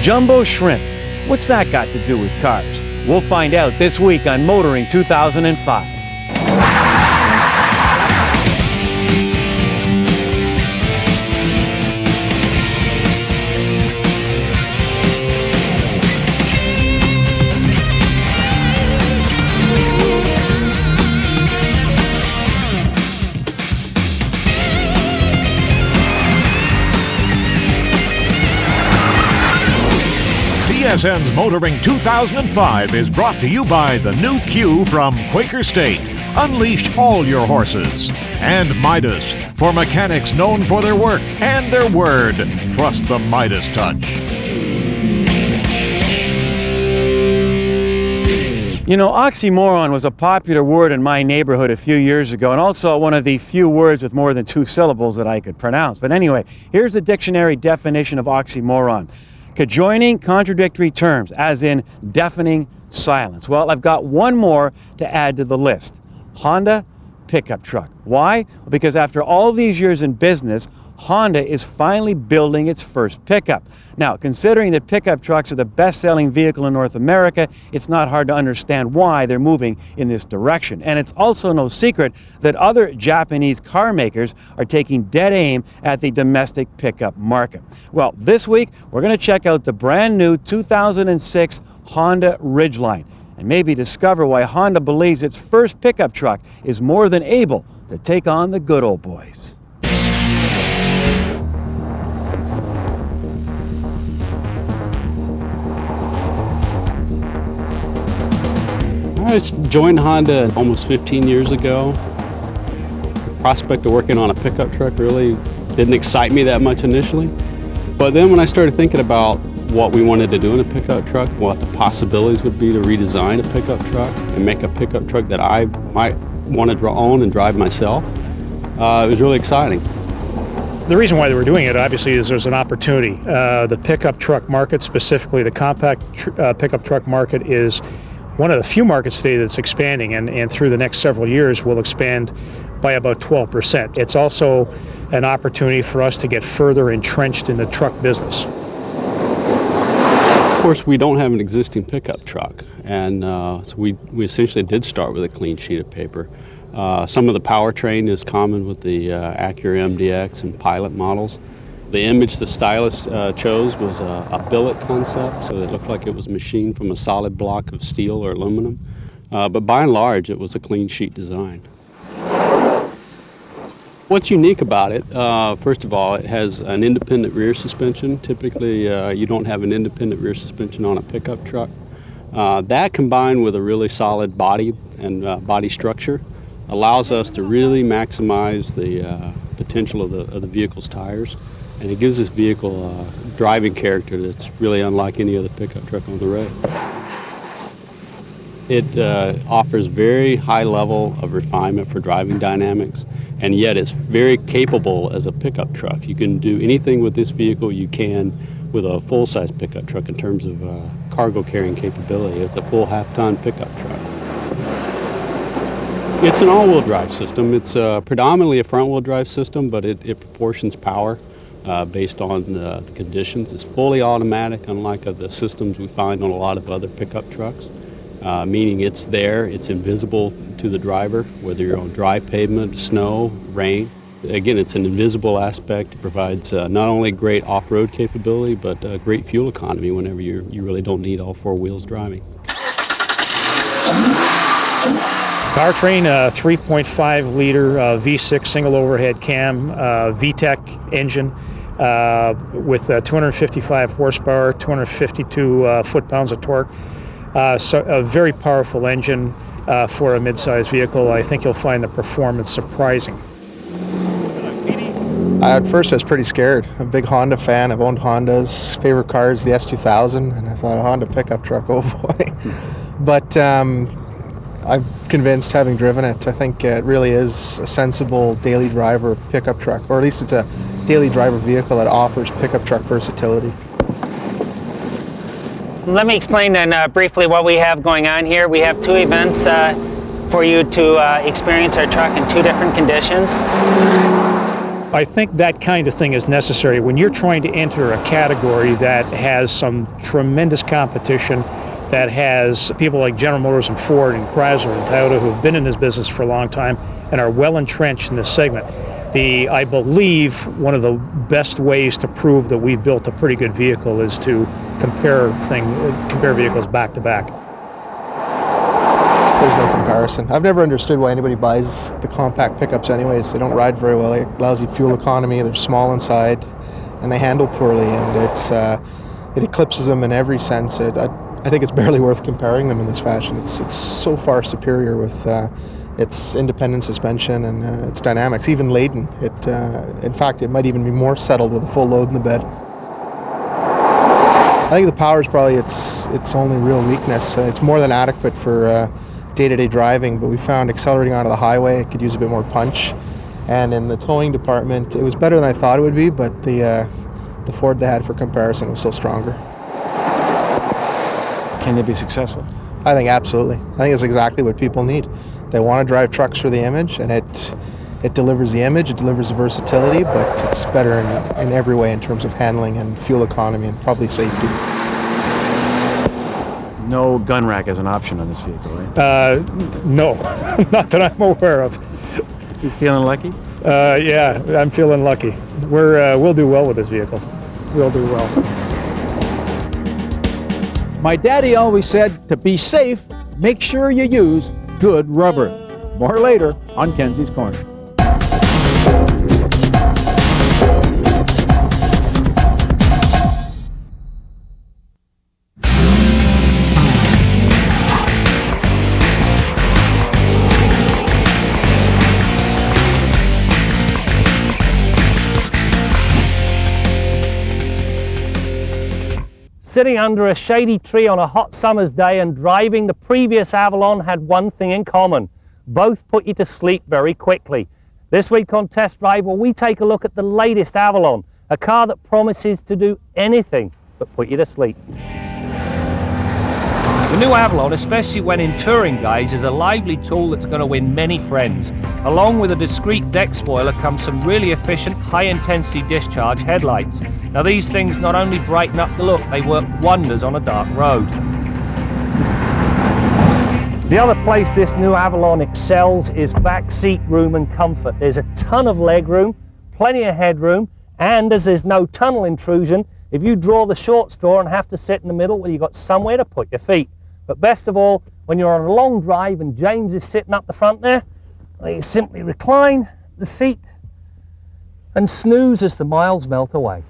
Jumbo shrimp. What's that got to do with cars? We'll find out this week on Motoring 2005. CSN's Motoring 2005 is brought to you by the new Q from Quaker State. Unleash all your horses. And Midas, for mechanics known for their work and their word. Trust the Midas touch. You know, oxymoron was a popular word in my neighborhood a few years ago, and also one of the few words with more than 2 syllables that I could pronounce. But anyway, here's the dictionary definition of oxymoron. Conjoining contradictory terms, as in deafening silence. Well, I've got one more to add to the list. Honda pickup truck. Why? Because after all these years in business, Honda is finally building its first pickup. Now, considering that pickup trucks are the best-selling vehicle in North America, it's not hard to understand why they're moving in this direction. And it's also no secret that other Japanese car makers are taking dead aim at the domestic pickup market. Well, this week, we're going to check out the brand new 2006 Honda Ridgeline and maybe discover why Honda believes its first pickup truck is more than able to take on the good old boys. I joined Honda almost 15 years ago. The prospect of working on a pickup truck really didn't excite me that much initially. But then when I started thinking about what we wanted to do in a pickup truck, what the possibilities would be to redesign a pickup truck and make a pickup truck that I might want to own and drive myself, it was really exciting. The reason why they were doing it, obviously, is there's an opportunity. The pickup truck market, specifically the compact pickup truck market, is one of the few markets today that's expanding, and through the next several years will expand by about 12%. It's also an opportunity for us to get further entrenched in the truck business. Of course, we don't have an existing pickup truck, and so we essentially did start with a clean sheet of paper. Some of the powertrain is common with the Acura MDX and Pilot models. The image the stylist chose was a billet concept, so it looked like it was machined from a solid block of steel or aluminum. But by and large, it was a clean sheet design. What's unique about it, first of all, it has an independent rear suspension. Typically, you don't have an independent rear suspension on a pickup truck. That combined with a really solid body and body structure allows us to really maximize the potential of the vehicle's tires. And it gives this vehicle a driving character that's really unlike any other pickup truck on the road. It offers very high level of refinement for driving dynamics, and yet it's very capable as a pickup truck. You can do anything with this vehicle you can with a full-size pickup truck in terms of cargo carrying capability. It's a full half-ton pickup truck. It's an all-wheel drive system. It's predominantly a front-wheel drive system, but it proportions power based on the conditions. It's fully automatic, unlike the systems we find on a lot of other pickup trucks, meaning it's there, it's invisible to the driver, whether you're on dry pavement, snow, rain. Again, it's an invisible aspect. It provides not only great off-road capability, but great fuel economy whenever you really don't need all 4 wheels driving. Powertrain, 3.5 liter V6 single overhead cam, VTEC engine with 255 horsepower, 252 foot-pounds of torque. So a very powerful engine for a mid-sized vehicle. I think you'll find the performance surprising. At first I was pretty scared. I'm a big Honda fan. I've owned Hondas. Favorite car is the S2000, and I thought a Honda pickup truck, oh boy. But I'm convinced, having driven it, I think it really is a sensible daily driver pickup truck, or at least it's a daily driver vehicle that offers pickup truck versatility. Let me explain then briefly what we have going on here. We have 2 events for you to experience our truck in 2 different conditions. I think that kind of thing is necessary when you're trying to enter a category that has some tremendous competition, that has people like General Motors and Ford and Chrysler and Toyota who have been in this business for a long time and are well entrenched in this segment. I believe one of the best ways to prove that we've built a pretty good vehicle is to compare vehicles back to back. There's no comparison. I've never understood why anybody buys the compact pickups anyways. They don't ride very well. They have lousy fuel economy, they're small inside, and they handle poorly, and it eclipses them in every sense. I think it's barely worth comparing them in this fashion. It's so far superior with its independent suspension and its dynamics. Even laden, in fact, it might even be more settled with a full load in the bed. I think the power is probably its only real weakness. It's more than adequate for day-to-day driving, but we found accelerating onto the highway, it could use a bit more punch. And in the towing department, it was better than I thought it would be, but the Ford they had for comparison was still stronger. Can they be successful? I think absolutely. I think it's exactly what people need. They want to drive trucks for the image, and it delivers the image, it delivers the versatility, but it's better in every way in terms of handling and fuel economy and probably safety. No gun rack as an option on this vehicle, right? No, not that I'm aware of. You feeling lucky? Yeah, I'm feeling lucky. We'll do well with this vehicle. We'll do well. My daddy always said, to be safe, make sure you use good rubber. More later on Kenzie's Corner. Sitting under a shady tree on a hot summer's day and driving the previous Avalon had one thing in common. Both put you to sleep very quickly. This week on Test Drive, we take a look at the latest Avalon, a car that promises to do anything but put you to sleep. The new Avalon, especially when in touring guise, is a lively tool that's going to win many friends. Along with a discreet deck spoiler comes some really efficient high-intensity discharge headlights. Now these things not only brighten up the look, they work wonders on a dark road. The other place this new Avalon excels is back seat room and comfort. There's a ton of leg room, plenty of headroom, and as there's no tunnel intrusion, if you draw the short straw and have to sit in the middle, well, you've got somewhere to put your feet. But best of all, when you're on a long drive and James is sitting up the front there, you simply recline the seat and snooze as the miles melt away.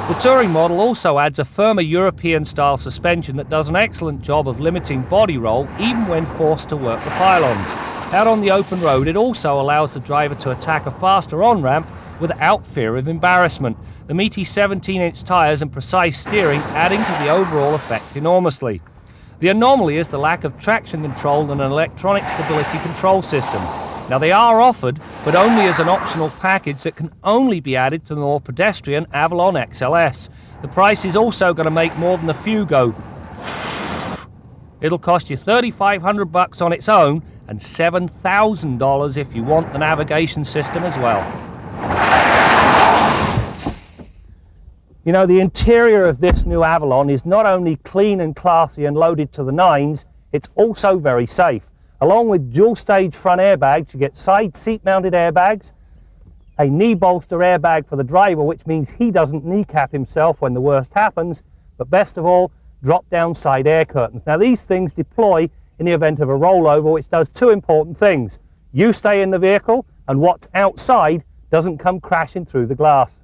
The touring model also adds a firmer European-style suspension that does an excellent job of limiting body roll even when forced to work the pylons. Out on the open road, it also allows the driver to attack a faster on-ramp without fear of embarrassment. The meaty 17-inch tyres and precise steering adding to the overall effect enormously. The anomaly is the lack of traction control and an electronic stability control system. Now they are offered, but only as an optional package that can only be added to the more pedestrian Avalon XLS. The price is also going to make more than a few go. It'll cost you $3,500 on its own and $7,000 if you want the navigation system as well. You know, the interior of this new Avalon is not only clean and classy and loaded to the nines, it's also very safe. Along with dual-stage front airbags, you get side seat-mounted airbags, a knee bolster airbag for the driver, which means he doesn't kneecap himself when the worst happens, but best of all, drop-down side air curtains. Now these things deploy in the event of a rollover, which does two important things. You stay in the vehicle, and what's outside doesn't come crashing through the glass.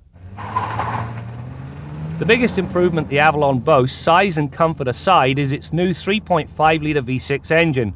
The biggest improvement the Avalon boasts, size and comfort aside, is its new 3.5-litre V6 engine.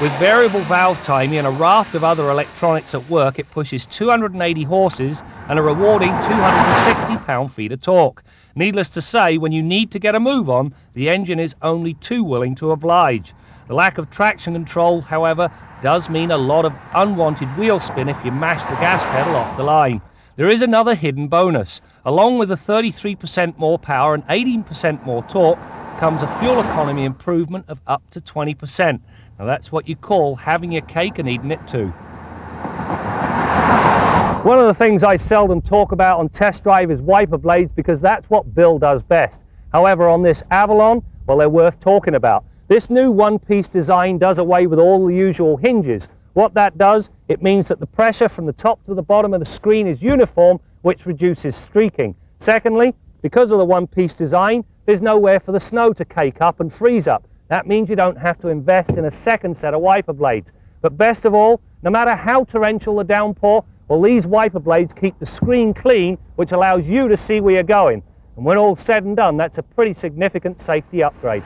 With variable valve timing and a raft of other electronics at work, it pushes 280 horses and a rewarding 260 pound-feet of torque. Needless to say, when you need to get a move on, the engine is only too willing to oblige. The lack of traction control, however, does mean a lot of unwanted wheel spin if you mash the gas pedal off the line. There is another hidden bonus. Along with a 33% more power and 18% more torque comes a fuel economy improvement of up to 20%. Now that's what you call having your cake and eating it too. One of the things I seldom talk about on test drive is wiper blades, because that's what Bill does best. However, on this Avalon, well, they're worth talking about. This new one-piece design does away with all the usual hinges. What that does, it means that the pressure from the top to the bottom of the screen is uniform, which reduces streaking. Secondly, because of the one-piece design, there's nowhere for the snow to cake up and freeze up. That means you don't have to invest in a second set of wiper blades. But best of all, no matter how torrential the downpour, well, these wiper blades keep the screen clean, which allows you to see where you're going. And when all's said and done, that's a pretty significant safety upgrade.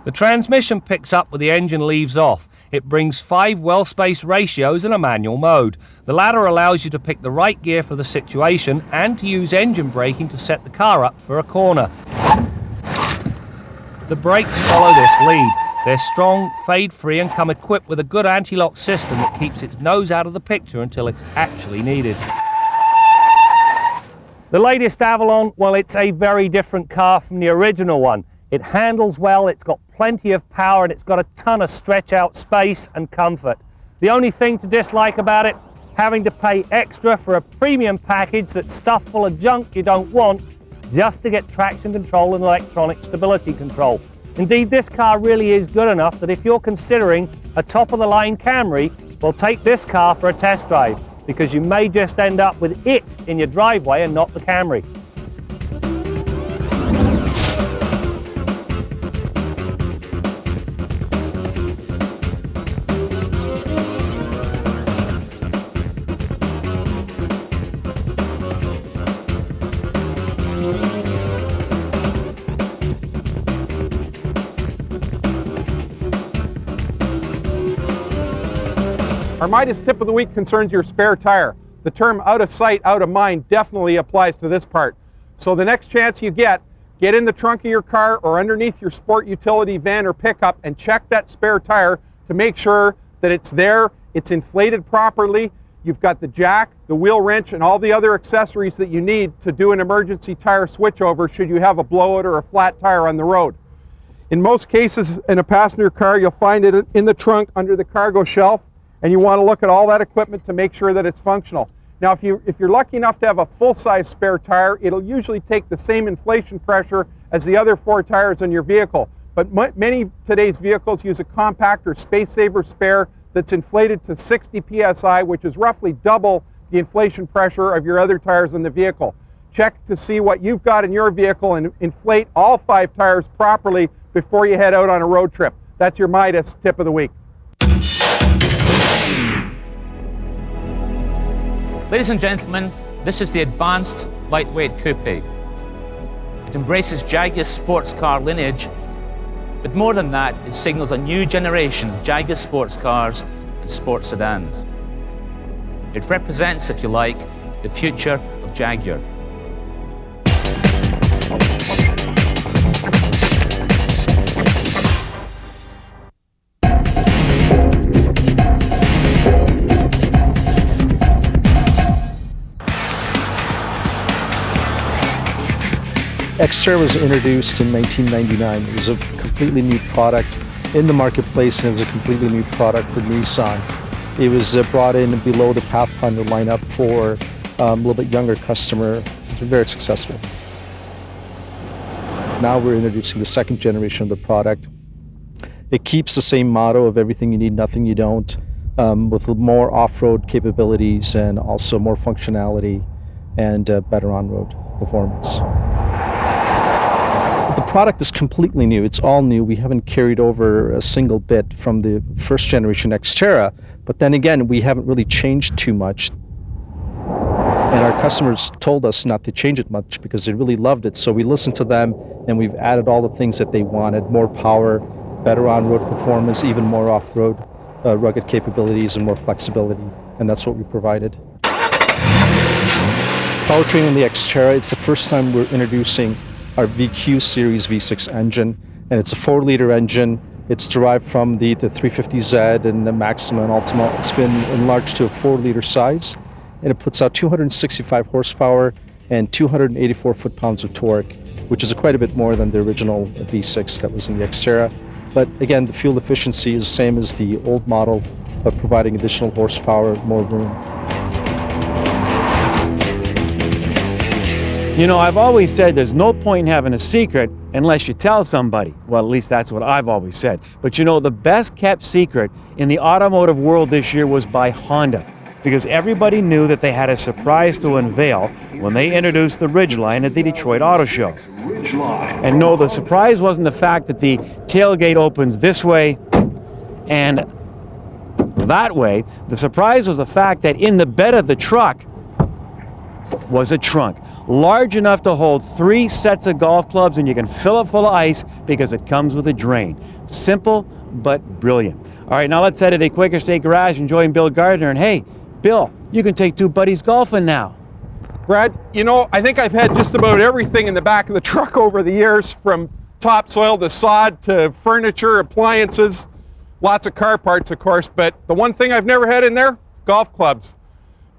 The transmission picks up where the engine leaves off. It brings 5 well-spaced ratios in a manual mode. The latter allows you to pick the right gear for the situation and to use engine braking to set the car up for a corner. The brakes follow this lead. They're strong, fade-free, and come equipped with a good anti-lock system that keeps its nose out of the picture until it's actually needed. The latest Avalon, well, it's a very different car from the original one. It handles well, it's got plenty of power, and it's got a ton of stretch-out space and comfort. The only thing to dislike about it, having to pay extra for a premium package that's stuffed full of junk you don't want just to get traction control and electronic stability control. Indeed, this car really is good enough that if you're considering a top-of-the-line Camry, well, take this car for a test drive, because you may just end up with it in your driveway and not the Camry. Our Midas tip of the week concerns your spare tire. The term out of sight, out of mind definitely applies to this part. So the next chance you get in the trunk of your car or underneath your sport utility van or pickup and check that spare tire to make sure that it's there, it's inflated properly, you've got the jack, the wheel wrench, and all the other accessories that you need to do an emergency tire switchover should you have a blowout or a flat tire on the road. In most cases in a passenger car, you'll find it in the trunk under the cargo shelf, and you want to look at all that equipment to make sure that it's functional. Now, if you're lucky enough to have a full-size spare tire, it'll usually take the same inflation pressure as the other 4 tires in your vehicle. But many today's vehicles use a compact or space-saver spare that's inflated to 60 psi, which is roughly double the inflation pressure of your other tires in the vehicle. Check to see what you've got in your vehicle and inflate all 5 tires properly before you head out on a road trip. That's your Midas tip of the week. Ladies and gentlemen, this is the advanced lightweight coupe. It embraces Jaguar sports car lineage, but more than that, it signals a new generation of Jaguar sports cars and sports sedans. It represents, if you like, the future of Jaguar. Xterra was introduced in 1999. It was a completely new product in the marketplace, and it was a completely new product for Nissan. It was brought in below the Pathfinder lineup for a little bit younger customer. It's been very successful. Now we're introducing the second generation of the product. It keeps the same motto of everything you need, nothing you don't, with more off-road capabilities and also more functionality and better on-road performance. The product is completely new. It's all new. We haven't carried over a single bit from the first generation Xterra, but then again, we haven't really changed too much. And our customers told us not to change it much because they really loved it. So we listened to them, and we've added all the things that they wanted: more power, better on-road performance, even more off-road rugged capabilities, and more flexibility. And that's what we provided. Powertrain on the Xterra, it's the first time we're introducing our VQ Series V6 engine, and it's a 4-liter engine. It's derived from the 350Z and the Maxima and Ultima. It's been enlarged to a 4-liter size, and it puts out 265 horsepower and 284 foot-pounds of torque, which is quite a bit more than the original V6 that was in the Xterra. But again, the fuel efficiency is the same as the old model, but providing additional horsepower, more room. You know, I've always said there's no point in having a secret unless you tell somebody. Well, at least that's what I've always said. But you know, the best kept secret in the automotive world this year was by Honda, because everybody knew that they had a surprise to unveil when they introduced the Ridgeline at the Detroit Auto Show. And no, the surprise wasn't the fact that the tailgate opens this way and that way. The surprise was the fact that in the bed of the truck was a trunk large enough to hold 3 sets of golf clubs, and you can fill it full of ice because it comes with a drain. Simple but brilliant. All right, now let's head to the Quaker State Garage and join Bill Gardner. And hey, Bill, you can take 2 buddies golfing now. Brad, you know, I think I've had just about everything in the back of the truck over the years, from topsoil to sod to furniture, appliances, lots of car parts, of course, but the one thing I've never had in there, golf clubs.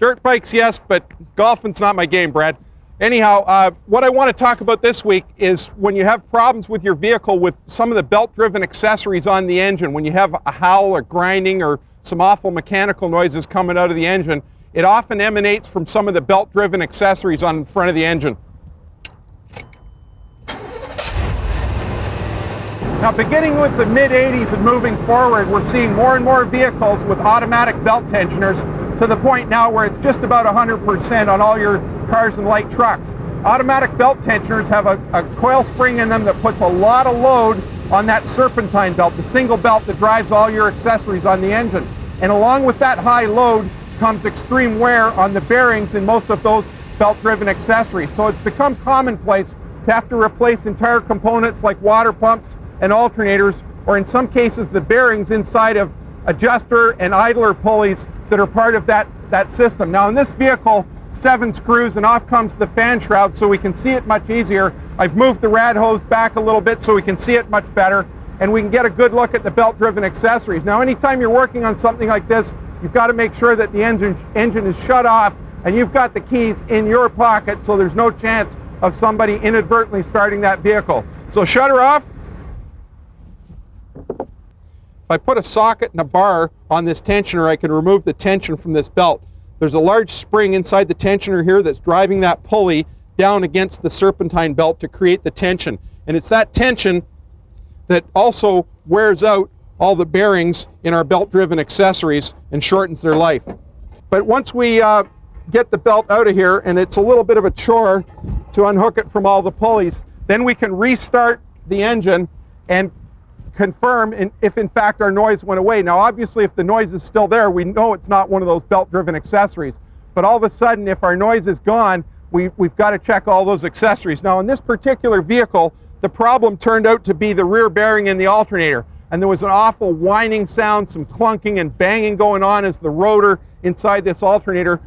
Dirt bikes, yes, but golfing's not my game, Brad. Anyhow, what I want to talk about this week is when you have problems with your vehicle with some of the belt-driven accessories on the engine, when you have a howl or grinding or some awful mechanical noises coming out of the engine, it often emanates from some of the belt-driven accessories on the front of the engine. Now, beginning with the mid-'80s and moving forward, we're seeing more and more vehicles with automatic belt tensioners, to the point now where it's just about 100% on all your cars and light trucks. Automatic belt tensioners have a coil spring in them that puts a lot of load on that serpentine belt, the single belt that drives all your accessories on the engine. And along with that high load comes extreme wear on the bearings in most of those belt-driven accessories. So it's become commonplace to have to replace entire components like water pumps and alternators, or in some cases the bearings inside of adjuster and idler pulleys that are part of that system. Now in this vehicle, 7 screws, and off comes the fan shroud so we can see it much easier. I've moved the rad hose back a little bit so we can see it much better, and we can get a good look at the belt-driven accessories. Now anytime you're working on something like this, you've got to make sure that the engine is shut off and you've got the keys in your pocket so there's no chance of somebody inadvertently starting that vehicle. So shut her off. If I put a socket and a bar on this tensioner, I can remove the tension from this belt. There's a large spring inside the tensioner here that's driving that pulley down against the serpentine belt to create the tension. And it's that tension that also wears out all the bearings in our belt-driven accessories and shortens their life. But once we get the belt out of here, and it's a little bit of a chore to unhook it from all the pulleys, then we can restart the engine and confirm if in fact our noise went away. Now obviously if the noise is still there, we know it's not one of those belt-driven accessories. But all of a sudden, if our noise is gone, we've got to check all those accessories. Now in this particular vehicle, the problem turned out to be the rear bearing in the alternator. And there was an awful whining sound, some clunking and banging going on as the rotor inside this alternator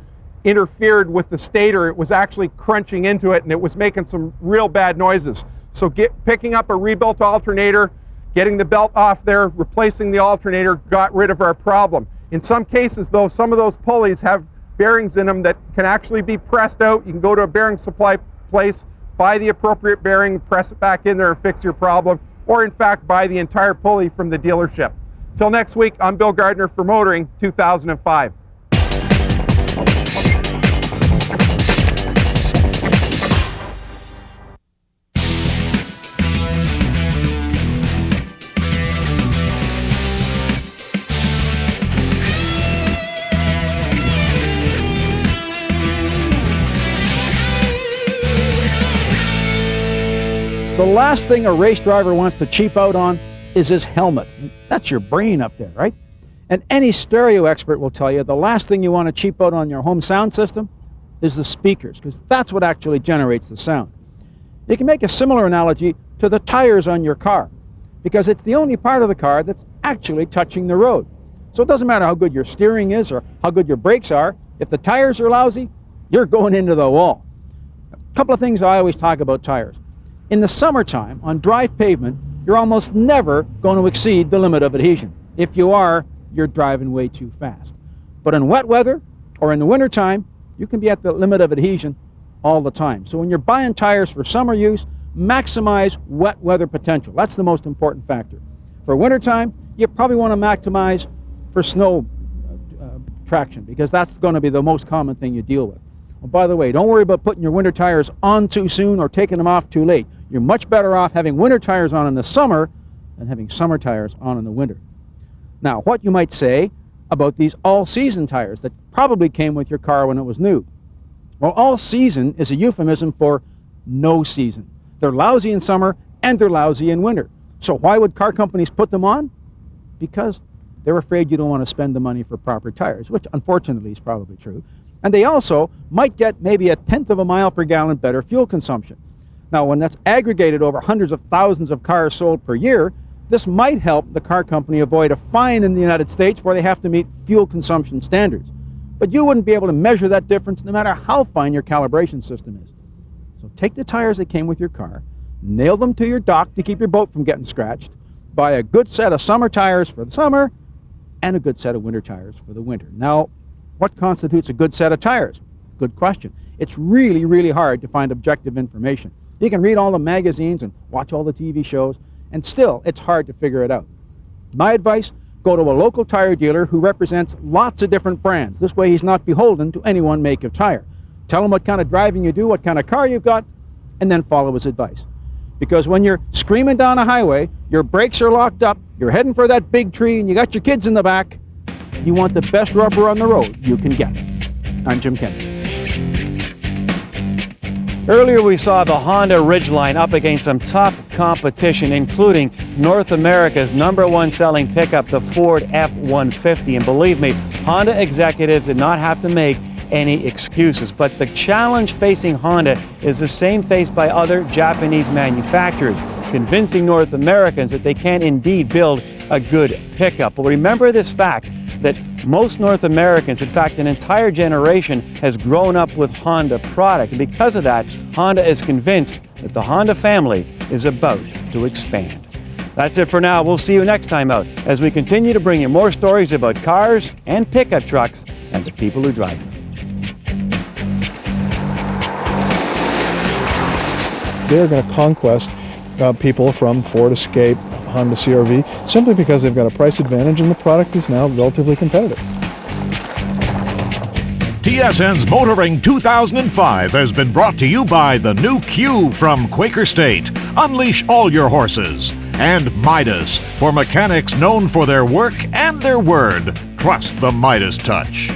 interfered with the stator. It was actually crunching into it, and it was making some real bad noises. So picking up a rebuilt alternator, getting the belt off there, replacing the alternator got rid of our problem. In some cases though, some of those pulleys have bearings in them that can actually be pressed out. You can go to a bearing supply place, buy the appropriate bearing, press it back in there and fix your problem, or in fact buy the entire pulley from the dealership. Till next week, I'm Bill Gardner for Motoring 2005. The last thing a race driver wants to cheap out on is his helmet. That's your brain up there, right? And any stereo expert will tell you the last thing you want to cheap out on your home sound system is the speakers, because that's what actually generates the sound. You can make a similar analogy to the tires on your car, because it's the only part of the car that's actually touching the road. So it doesn't matter how good your steering is or how good your brakes are. If the tires are lousy, you're going into the wall. A couple of things I always talk about tires. In the summertime, on dry pavement, you're almost never going to exceed the limit of adhesion. If you are, you're driving way too fast. But in wet weather or in the wintertime, you can be at the limit of adhesion all the time. So when you're buying tires for summer use, maximize wet weather potential. That's the most important factor. For wintertime, you probably want to maximize for snow traction, because that's going to be the most common thing you deal with. Oh, by the way, don't worry about putting your winter tires on too soon or taking them off too late. You're much better off having winter tires on in the summer than having summer tires on in the winter. Now, what you might say about these all-season tires that probably came with your car when it was new? Well, all-season is a euphemism for no season. They're lousy in summer and they're lousy in winter. So why would car companies put them on? Because they're afraid you don't want to spend the money for proper tires, which unfortunately is probably true. And they also might get maybe 1/10 of a mile per gallon better fuel consumption. Now, when that's aggregated over hundreds of thousands of cars sold per year, this might help the car company avoid a fine in the United States where they have to meet fuel consumption standards. But you wouldn't be able to measure that difference no matter how fine your calibration system is. So take the tires that came with your car, nail them to your dock to keep your boat from getting scratched, buy a good set of summer tires for the summer, and a good set of winter tires for the winter. Now, what constitutes a good set of tires? Good question. It's really, really hard to find objective information. You can read all the magazines and watch all the TV shows, and still, it's hard to figure it out. My advice, go to a local tire dealer who represents lots of different brands. This way he's not beholden to any one make of tire. Tell him what kind of driving you do, what kind of car you've got, and then follow his advice. Because when you're screaming down a highway, your brakes are locked up, you're heading for that big tree, and you got your kids in the back, you want the best rubber on the road you can get. I'm Jim Kennedy. Earlier we saw the Honda Ridgeline up against some tough competition, including North America's #1 selling pickup, the Ford F-150. And believe me, Honda executives did not have to make any excuses. But the challenge facing Honda is the same faced by other Japanese manufacturers, convincing North Americans that they can indeed build a good pickup. But remember this fact, that most North Americans, in fact an entire generation, has grown up with Honda product. And because of that, Honda is convinced that the Honda family is about to expand. That's it for now. We'll see you next time out as we continue to bring you more stories about cars and pickup trucks and the people who drive them. They're going to conquest people from Ford Escape, Honda CR-V, simply because they've got a price advantage and the product is now relatively competitive. TSN's Motoring 2005 has been brought to you by the new Q from Quaker State. Unleash all your horses. And Midas, for mechanics known for their work and their word. Trust the Midas touch.